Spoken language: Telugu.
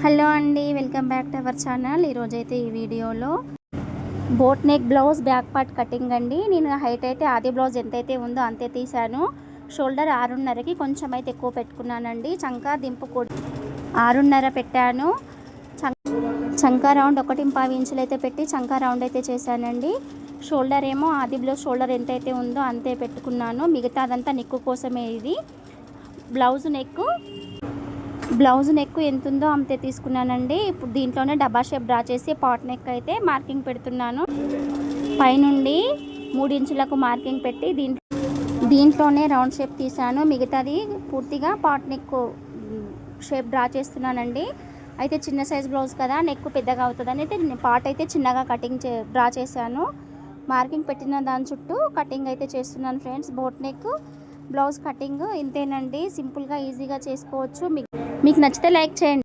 హలో అండి, welcome back to our channel. ఈరోజైతే ఈ వీడియోలో boat neck blouse back part cutting అండి. నేను హైట్ అయితే ఆది బ్లౌజ్ ఎంతైతే ఉందో అంతే తీసాను. షోల్డర్ 6.5కి కొంచెం అయితే ఎక్కువ పెట్టుకున్నానండి. చంకా దింపు కూడా 6.5 పెట్టాను. చంకా రౌండ్ 1.5 ఇంచులు అయితే పెట్టి చంకా రౌండ్ అయితే చేశానండి. షోల్డర్ ఏమో ఆది బ్లౌజ్ షోల్డర్ ఎంతైతే ఉందో అంతే పెట్టుకున్నాను. మిగతా అదంతా నెక్ కోసమే. ఇది బ్లౌజ్ నెక్ ఎంత ఉందో అంతే తీసుకున్నానండి. ఇప్పుడు దీంట్లోనే డబ్బా షేప్ డ్రా చేసి పాట్ నెక్ అయితే మార్కింగ్ పెడుతున్నాను. పైనుండి 3 ఇంచులకు మార్కింగ్ పెట్టి దీంట్లోనే రౌండ్ షేప్ తీసాను. మిగతాది పూర్తిగా పాట్ నెక్ షేప్ డ్రా చేస్తున్నానండి. అయితే చిన్న సైజ్ బ్లౌజ్ కదా, నెక్ పెద్దగా అవుతుందని అయితే నేను పాట్ అయితే చిన్నగా డ్రా చేశాను. మార్కింగ్ పెట్టిన దాని చుట్టూ కటింగ్ అయితే చేస్తున్నాను friends. Boat neck blouse cutting ఇంతేనండి. సింపుల్గా ఈజీగా చేసుకోవచ్చు. మీకు నచ్చితే లైక్ చేయండి.